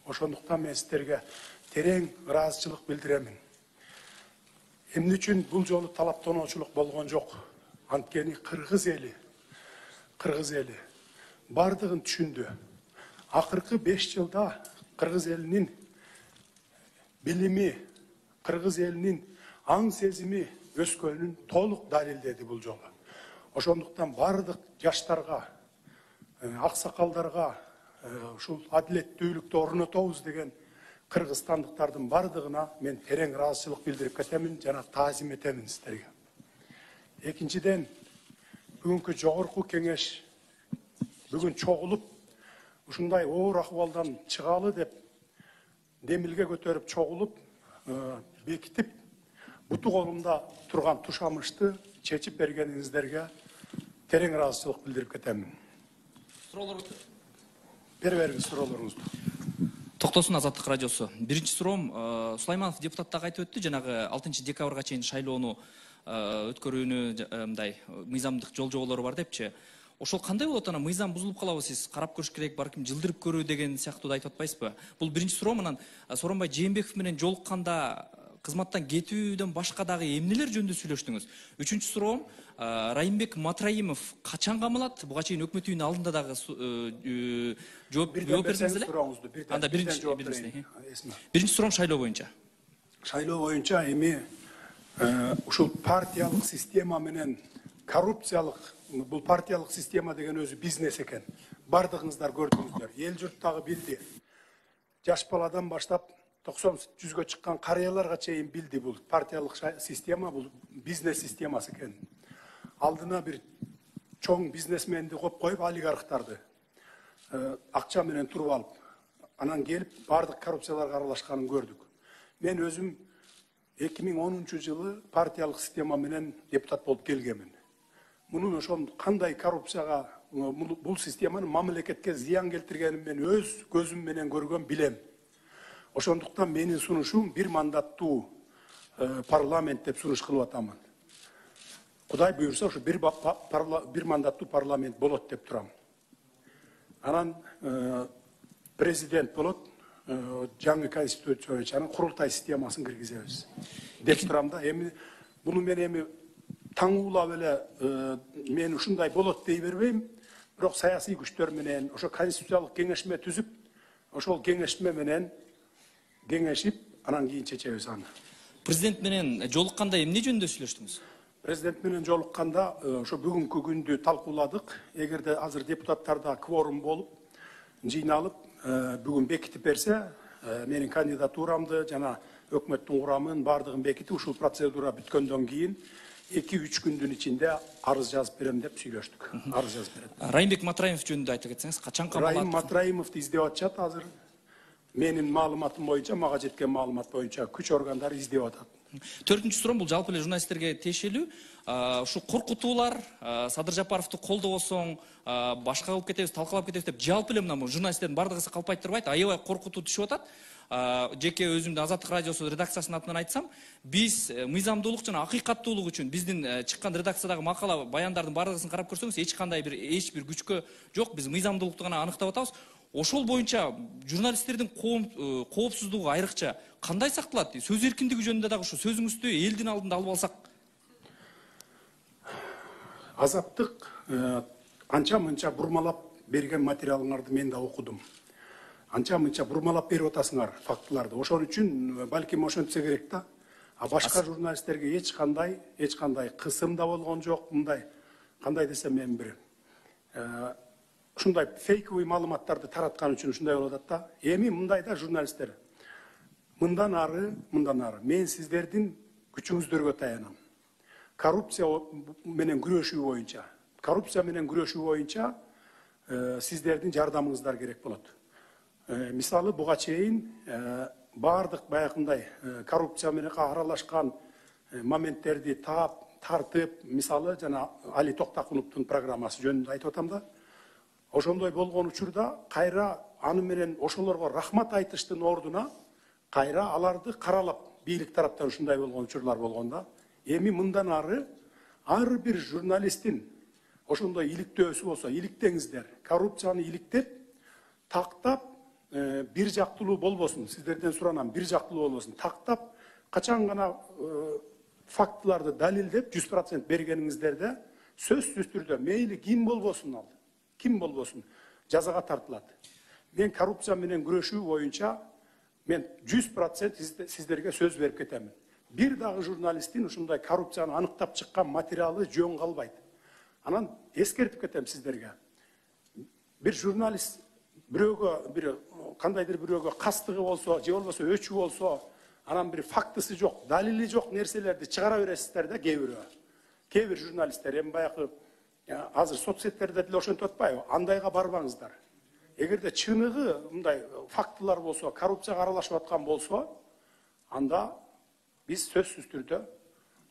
Ошондуктан мен сиздерге терең ыраазычылык билдиремин. Эмне үчүн бул жолу талаптоочулук болгон жок? Анткени кыргыз эли бардыгын түшүндү. Акыркы 5 жылда кыргыз элинин билими, кыргыз элинин аң сезими өскөнүн толук далилдеди бул жолу. Ошондуктан бардык жаштарга, аксакалдарга ушул адилеттүүлүктү орнотобуз деген кыргызстандыктардын бардыгына мен терең ыраазычылык билдирип кетемин жана таазим этемин сиздерге. Экинчиден, бүгүнкү жогорку кеңеш бүгүн чогулуп, ушундай оор акыбалдан чыгалы деп демилге көтөрүп чогулуп, бекитип, буту колумда турган тушамышты чечип бергениңиздерге терең ыраазычылык билдирип кетемин. Бериңиз суроолоруңузду. Токтосун Азаттык радиосу. Биринчи суроом, Сулайманов депутат так айтып өттү, жанагы 6 декабрга чейин шайлоону өткөрүүнү мындай мыйзамдык жол жоболору бар депчи. Ошол кандай болот, ана мыйзам бузулуп калабы, сиз карап көрүш керек, балким жылдырып көрүү деген сыяктуу айтып атпайсызбы? Бул биринчи суроо. Анан Сооронбай Жээнбеков менен жолукканда кызматтан кетүүдөн башка дагы эмнелер жөнүндө сүйлөштүңүз? Үчүнчү суроом, Райымбек Матраимов качан камалат? Буга чейин өкмөт үйүнүн алдында дагы жооп бердиңиз эле? Анда биринчи суроом шайлоо боюнча. Шайлоо боюнча эми ушул партиялык система менен коррупциялык, бул партиялык система деген өзү бизнес экен. Бардыгыңыздар көрдүңүздөр. Эл журт дагы билди. Жаш баладан баштап 90-100гө чыккан карыяларга чейин билди, бул партиялык система, бул бизнес системасы экен. Алдына бир чоң бизнесменди коюп, олигархтарды акча менен туруп алып, анан келип бардык коррупцияларга аралашканын көрдүк. Мен өзүм 2010-жылы партиялык система менен депутат болуп келгенмин. Мунун ошол кандай коррупцияга, бул системанын мамлекетке зыян келтиргенин мен өз көзүм менен көргөн, билем. Ошондуктан менин сунушум бир мандаттуу парламент деп сунуш кылып атамын. Кудай буйрса, ошо бир мандаттуу парламент болот деп турам. Анан президент болот, жаңы конституция боюнча курултай системасын киргизебиз деп турам да. Эми буну мен эми таң улап эле мен ушундай болот дей бербейм, бирок саясий күчтөр менен ошо конституциялык кеңешме түзүп, ошол кеңешме менен кеңешип, анан кийин чечебиз аны. Президент менен жолукканда эмне жөнүндө сүйлөштүңүз? Президент менен жолукканда ошо бүгүнкү күндү талкууладык. Эгерде азыр депутаттарда кворум болуп, жыйналып, бүгүн бекитип берсе, менин кандидатурамды жана өкмөттүн курамын бардыгын бекитип, ушул процедура бүткөндөн кийин 2-3 күндүн ичинде арыз жазып берем деп сүйлөштүк. Арыз жазып берем. Райымбек Матраимов жөнүндө айтып кетсеңиз, качан камалат? Райым Матраимовду издеп атышат азыр. Менин маалыматым боюнча, мага жеткен маалымат боюнча күч органдары издеп атат. 4-нчү суроом, бул жалпы эле журналисттерге тиешелүү. Ушу коркутуулар, Садыр Жапаровду колдобосоң, башка кылып кетебиз, талкалап кетебиз деп жалпы эле мына журналисттердин бардыгысы калпай турбайт, аябай коркутуу түшүп атат. Жеке өзүмдүн Азаттык радиосу редакциясынын атынан айтсам, биз мыйзамдуулук жана акыйкаттуулук үчүн биздин чыккан редакциядагы макала, баяндардын бардыгысын карап көрсөңүз, эч бир күчкө жок, биз мыйзамдуулукту гана аныктап атабыз. Ошол боюнча журналисттердин коопсуздугу айрыкча кандай сакталат? Сөз эркиндиги жөнүндө дагы ушу сөзүңүздү элдин алдында алып алсак. Азаттык анча-мынча бурмалап берген материалыңарды мен да окудум. Анча-мынча бурмалап берип атасыңар фактыларды. Ошон үчүн балким ошентсе керек да. Башка журналисттерге эч кандай кысым да болгон жок. Мындай кандай десем, мен бир ушундай фейковый маалыматтарды тараткан үчүн ушундай болуп атат да. Эми мындай да, журналисттер, мындан ары мен сиздердин күчүңүздөргө таянам. Коррупция менен күрөшүү боюнча сиздердин жардамыңыздар керек болот. Мисалы, буга чейин бардык баягындай коррупция менен аралашкан моменттерди тартып, мисалы жана Али Токтакуловдун программасы жөнүндө айтып атам да. Ошондой болгон учурда кайра аны менен ошолорго рахмат айтыштын ордуна кайра аларды каралап, бийлик тараптан ушундай болгон учурлар болгондо, эми мындан ар бир журналисттин ошондой иликтөөсү болсо, иликтеңиздер. Коррупцияны иликтеп, тактап, бир жактылуу болбосун, сиздерден суранам, бир жактылуу болбосун. Тактап, качан гана фактыларды далилдеп 100% бергениңиздерде сөзсүз түрдө мейли ким болбосун ал, ким болбосун жазага тартылат. Мен коррупция менен күрөшүү боюнча мен 100% сиздерге сөз берип кетемин. Бир дагы журналисттин ушундай коррупцияны аныктап чыккан материалы жөн калбайт. Анан эскертип кетем сиздерге. Бир журналист бирөөгө, бир кандайдыр бирөөгө кастыгы болсо, же болбосо өчү болсо, анан бир фактысы жок, далили жок нерселерди чыгара бересиздер да кээ бир журналисттер, эми баягы азыр соцсеттерде деле ошентип атпайбы? Андайга барбаңыздар. Эгерде чыныгы мындай фактылар болсо, коррупцияга аралашып аткан болсо, анда биз сөзсүз түрдө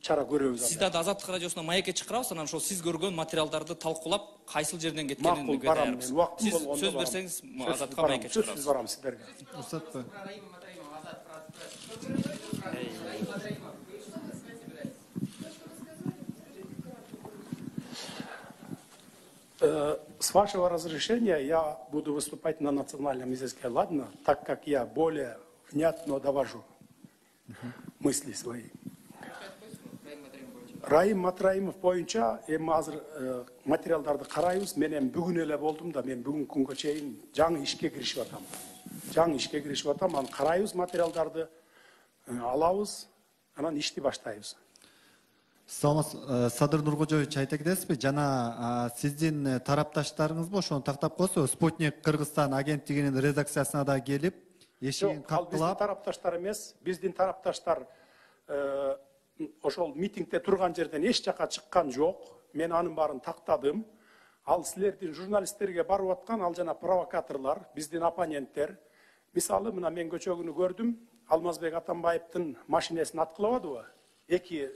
чара көрөбүз. Сиз да Азаттык радиосуна маекке чакырабыз, анан ошол сиз көргөн материалдарды талкуулап, кайсыл жерден кеткенин Макул, барам мен. Убактым Сиз болгондо сөз берсеңиз, Азаттыкка маекке чакырабыз. Сөзсүз барам сиздерге. Рұқсатпы? С вашего разрешения я буду выступать на национальном языке, ладно? Так как я более внятно довожу мысли свои. Райым Матраимов боюнча эми азыр материалдарды карайбыз. Мен эми бүгүн эле болдум да, мен бүгүнкү күнгө чейин жаңы ишке киришип атам. Анан карайбыз материалдарды, алабыз, анан ишти баштайбыз. Садыр Нуркожоевич, айта кетесизби, жана сиздин тарапташтарыңызбы ошону тактап койсо, Спутник Кыргызстан агенттигинин редакциясына да келип, эшигин каттылап. Биздин тарапташтар эмес, биздин тарапташтар ошол митингде турган жерден эч жака чыккан жок. Мен анын баарын тактадым. Ал силердин журналисттерге барып аткан ал жана провокаторлор, биздин оппоненттер. Мисалы, мына мен көчөгүнү көрдүм, Алмазбек Атамбаевдин машинесин аткылабадыбы? Эки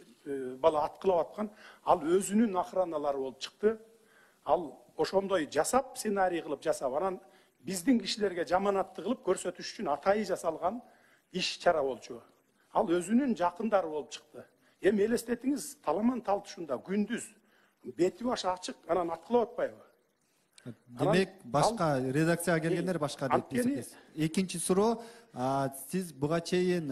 бала аткылап аткан, ал өзүнүн охраналары болуп чыкты. Ал ошондой жасап, сценарий кылып жасап, анан биздин кишилерге жаманатты кылып көрсөтүш үчүн атайы жасалган иш чара болчу. Ал өзүнүн жакындары болуп чыкты. Эми элестетиңиз, таламан талтышында күндүз бети башы ачык, анан аткылап атпайбы? Демек, башка редакцияга келгендер башка деп. Экинчи суроо, сиз буга чейин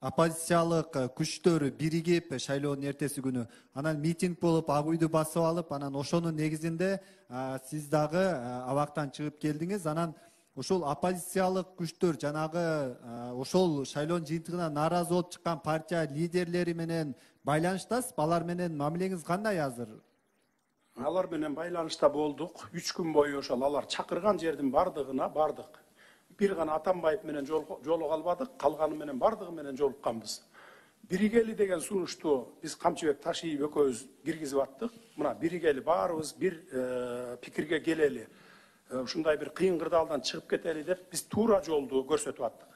оппозициялык күчтөр биригип шайлоонун эртеси күнү анан митинг болуп, Ак үйдү басып алып, анан ошонун негизинде сиз дагы абактан чыгып келдиңиз. Анан ошол оппозициялык күчтөр, жанагы ошол шайлоонун жыйынтыгына нааразы болуп чыккан партия лидерлери менен байланыштасызбы? Алар менен мамилеңиз кандай азыр? Алар менен байланышта болдук. 3 күн бою ошол алар чакырган жердин бардыгына бардык. Бир гана Атамбаев менен жолуга албадык, калганы менен бардыгы менен жолукканбыз. Биригели деген сунушту биз Камчыбек Ташиев экөөбүз киргизип аттык. Мына биригели баарыбыз бир пикирге келели. Ушундай бир кыйын кырдаалдан чыгып кетели деп биз туура жолду көрсөтүп аттык.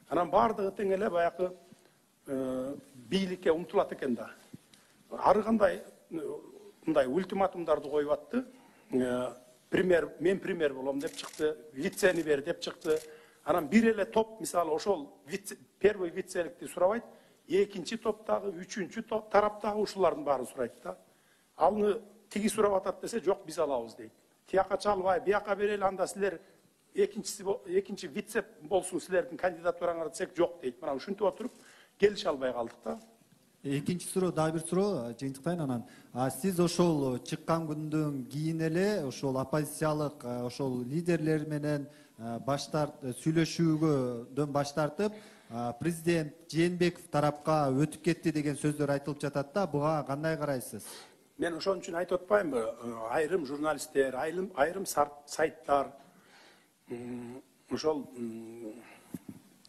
Анан бардыгы тең эле баягы бийликке умтулат экен да. Ары кандай мындай ультиматумдарды коюп атты. Мен премьер болом деп чыкты, вицени бер деп чыкты. Анан бир эле топ, мисалы ошол первый вицеликти сурабайт, экинчи топтагы, үчүнчү тараптагы ушулардын баарын сурайт да. Алны тиги сурап атат десе, жок, биз алабыз дейт. Тияка чалбай, бияка берели, анда силер экинчи вице болсун силердин кандидатураңар десек, жок дейт. Мына ушинтип отуруп келише албай калдык да. Экинчи суроо, дагы бир суроо жыйынтыктайын анан. Сиз ошол чыккан күндөн кийин эле ошол оппозициялык ошол лидерлер менен сүйлөшүүгөдөн баш тартып, президент Жээнбеков тарапка өтүп кетти деген сөздөр айтылып жатат да. Буга кандай карайсыз? Мен ошон үчүн айтып атпаймынбы? Айрым журналисттер, айрым сайттар ошол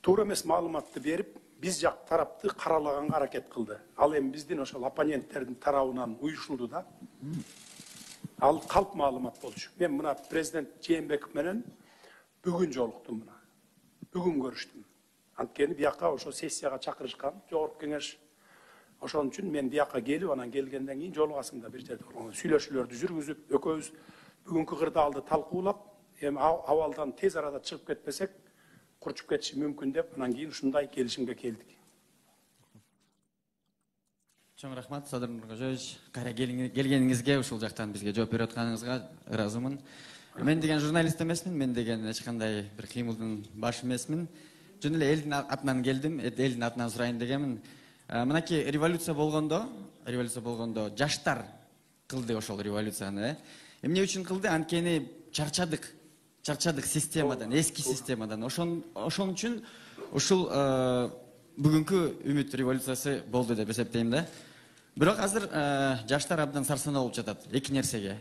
туура эмес маалыматты берип, биз жак тарапты каралаганга аракет кылды. Ал эми биздин ошол оппоненттердин тарабынан уюшулду да. Ал калп маалымат болчу. Мен мына президент Жээнбеков менен бүгүн жолуктум мына. Бүгүн көрүштүм. Анткени бияка ошо сессияга чакырышкан жогорку кеңеш. Ошон үчүн мен бияка келип, анан келгенден кийин жолугасың да бир жерде сүйлөшүүлөрдү жүргүзүп, экөөбүз бүгүнкү кырдаалды талкуулап, эми абалдан тез арада чыгып кетпесек, курчуп кетиши мүмкүн деп, анан кийин ушундай келишимге келдик. Чоң рахмат, Садыр Нуркожоевич. Кайра келгениңизге, ушул жактан бизге жооп берип атканыңызга ыраазымын. Мен деген журналист эмесмин, мен деген эч кандай бир кыймылдын башы эмесмин. Жөн эле элдин атынан келдим, элдин атынан сурайын дегенмин. Мынакей революция болгондо жаштар кылды ошол революцияны. Эмне үчүн кылды? Анткени чарчадык системадан, эски системадан. Ошон үчүн ушул бүгүнкү үмүт революциясы болду деп эсептейм да. Бирок азыр жаштар абдан сарсанаа болуп жатат. Эки нерсеге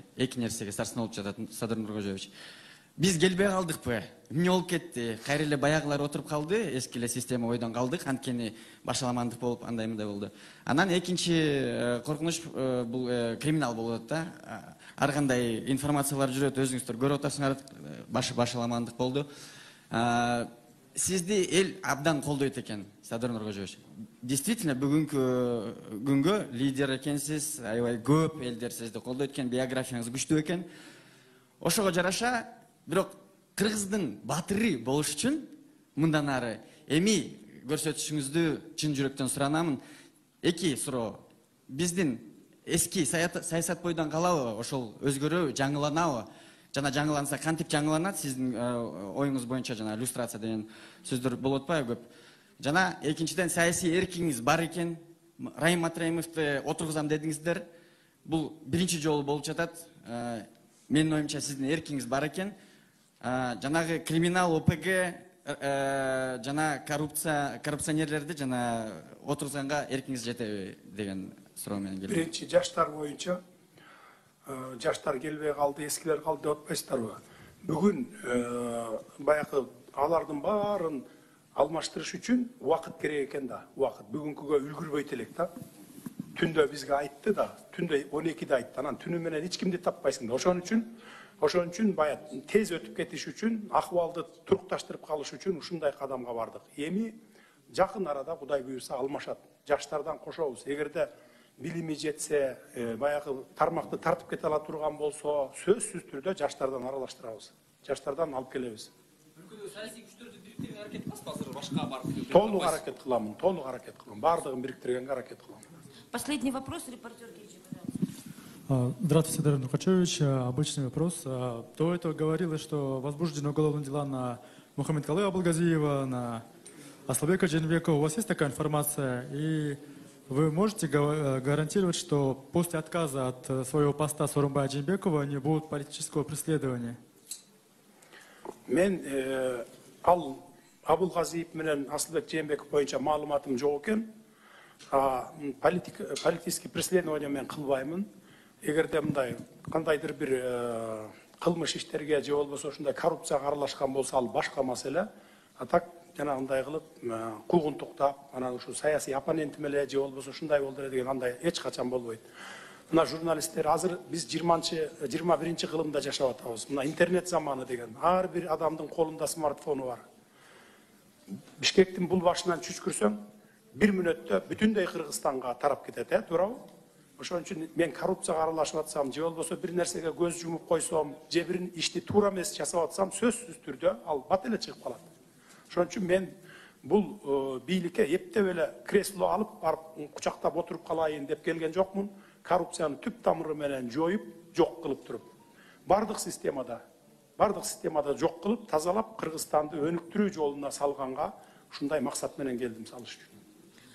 сарсанаа болуп жатат, Садыр Нуркожоевич. Биз келбей калдыкпы? Эмне болуп кетти? Кайра эле баягылар отуруп калды, эски эле система ойдон калдык, анткени башаламандык болуп андай мындай болду. Анан экинчи коркунуч бул криминал болуп атат да. Ар кандай информациялар жүрөт, өзүңүздөр көрүп атасыңар, башаламандык болду. Сизди эл абдан колдойт экен, Садыр Нуркожоевич. Действительно, бүгүнкү күнгө лидер экенсиз, аябай көп элдер сизди колдойт экен, биографияңыз күчтүү экен. Ошого жараша, бирок кыргыздын батыры болуш үчүн мындан ары эми көрсөтүшүңүздү чын жүрөктөн суранамын. Эки суроо. Биздин эски саясат бойдон калабы? Ошол өзгөрөбү, жаңыланабы? Жана жаңыланса кантип жаңыланат? Сиздин оюңуз боюнча жана иллюстрация деген сөздөр болуп атпайбы көп? Жана экинчиден саясий эркиңиз бар экен. Райым Матраимовду отургузам дедиңиздер. Бул биринчи жолу болуп жатат. Менин оюмча сиздин эркиңиз бар экен. Жанагы криминал, ОПГ жана коррупционерлерди жана отургузганга эркиңиз жетеби деген суроо менен келдим. Биринчи жаштар боюнча жаштар келбей калды, эскилер калды деп атпайсыздарбы? Бүгүн баягы алардын баарын алмаштырыш үчүн убакыт керек экен да. Убакыт бүгүнкүгө үлгүрбөйт элек да. Түндө бизге айтты да, түндө 12'de айтты. Анан түнү менен эч кимди таппайсың да. Ошон үчүн бая тез өтүп кетиш үчүн, акыбалды турукташтырып калыш үчүн ушундай кадамга бардык. Эми жакын арада Кудай буйрса алмашат. Жаштардан кошобуз. Эгерде билими жетсе, баягы тармакты тартып кете ала турган болсо, сөзсүз түрдө жаштардан аралаштырабыз. Жаштардан алып келебиз. Өлкөдө саясий күчтөрдү бириктирүүгө аракет кыласызбы? Азыр башка барып Толук аракет кылам. Бардыгын бириктиргенге аракет кылам. Последний вопрос, репортер Гейджи. Здравствуйте, Садыр Нуркожоевич. Обычный вопрос. До этого говорилось, что возбуждены уголовные дела на Мухаммедкалы Абылгазиева, на Аслабека Дженбекова. У вас есть такая информация? И вы можете гарантировать, что после отказа от своего поста Сооронбая Дженбекова не будет политического преследования? Мен ал Абылгазиев менен Аслабек Дженбеков боюнча маалыматым жок экен. Политический преследование мен кылбаймын. Эгерде мындай кандайдыр бир кылмыш иштерге же болбосо ушундай коррупцияга аралашкан болсо ал башка маселе. А так жанагындай кылып куугунтуктап, анан ушу саясий оппонентим эле же болбосо ушундай болду эле деген андай эч качан болбойт. Мына журналисттер азыр биз 21-чи кылымда жашап атабыз. Мына интернет заманы деген. Ар бир адамдын колунда смартфону бар. Бишкектин бул башынан чүчкүрсөң, 1 мүнөттө бүтүндөй Кыргызстанга тарап кетет, туурабы? Ошон үчүн мен коррупцияга аралашып атсам, же болбосо бир нерсеге көз жумуп койсом, же бир ишти туура эмес жасап атсам, сөзсүз түрдө ал бат эле чыгып калат. Ошон үчүн мен бул бийликке эптеп эле кресло алып барып кучактап отуруп калайын деп келген жокмун. Коррупцияны түп тамыры менен жоюп, жок кылып туруп. Бардык системада жок кылып, тазалап Кыргызстанды өнүктүрүү жолуна салганга ушундай максат менен келдим салыш үчүн.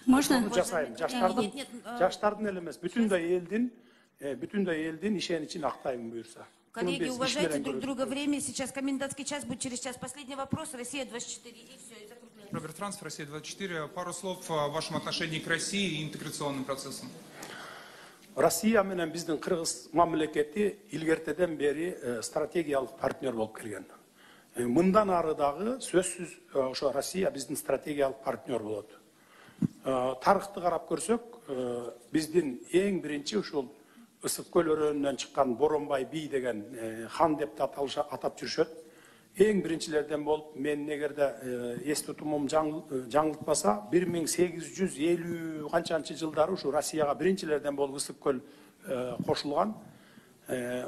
Можно? Жасайм. Жаштардын эле эмес, бүтүндөй элдин ишеничин актайм буюрса. Коллеги, уважайте друг друга. Время сейчас комендантский час будет через час. Последний вопрос. Россия 24. И все. И закругляем. Роберт Франц, Россия 24. Пару слов о вашем отношении к России и интеграционным процессам. Россия менен биздин Кыргыз мамлекети илгертеден бери стратегиялык партнер болуп келген. Мындан ары дагы сөзсүз ошо Россия биздин стратегиялык партнер болот. Тарыхты карап көрсөк, биздин эң биринчи ушул Ысык көл өрөөнүнөн чыккан Боронбай би деген хан деп атап жүрүшөт. Эң биринчилерден болуп, мен эгерде эс тутумум жаңылтпаса, 1850 канчанчы жылдары ушу Россияга биринчилерден болуп Ысык көл кошулган.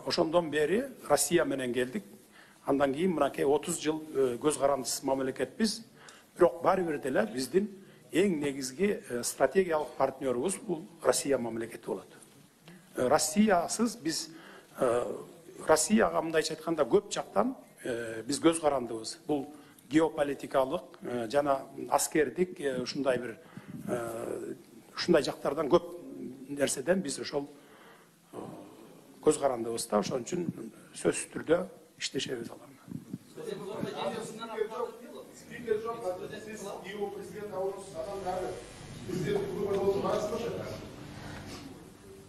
Ошондон бери Россия менен келдик. Андан кийин мынакей 30 жыл көз карандысыз мамлекетпиз. Бирок баары бир деле биздин эң негизги стратегиялык партнерубуз бул Россия мамлекети болот. Россиясыз биз Россияга мындайча айтканда көп жактан биз көз карандыбыз. Бул геополитикалык жана аскердик ушундай бир ушундай жактардан көп нерседен биз ошол көз карандыбыз да. Ошон үчүн сөзсүз түрдө иштешебиз алар.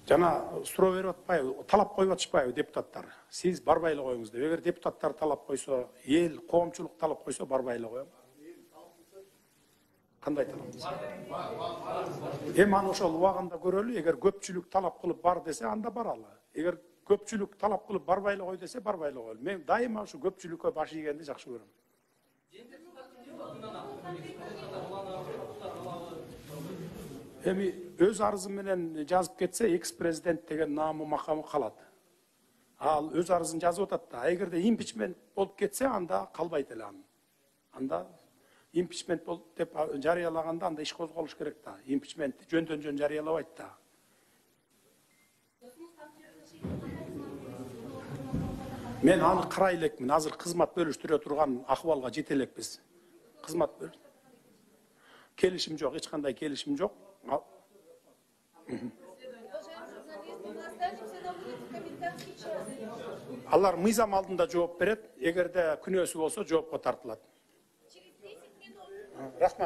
Жана суроо берип атпайбы, талап коюп атышпайбы депутаттар. Сиз барбай эле коюңуз деп. Эгер депутаттар талап койсо, эл, коомчулук талап койсо, барбай эле коем. Кандай талап? Эми аны ошол убагында көрөлү. Эгер көпчүлүк талап кылып бар десе, анда баралы. Эгер көпчүлүк талап кылып барбай эле кой десе, барбай эле коелу. Мен дайыма ушу көпчүлүккө баш ийгенди жакшы көрөм. Эми өз арызы менен жазып кетсе, экс-президент деген наамы макамы калат. Ал өз арызын жазып атат да. Эгерде импичмент болуп кетсе, анда калбайт эле аны. Анда импичмент болуп деп жарыялаганда анда иш козголуш керек да. Импичментти жөн жарыялабайт да. Мен аны карай элекмин. Азыр кызмат бөлүштүрө турган акыбалга жете элекпиз. Кызмат келишим жок, эч кандай келишим жок. Алар мыйзам алдында жооп берет. Эгерде күнөөсү болсо жоопко тартылат. Рахмат.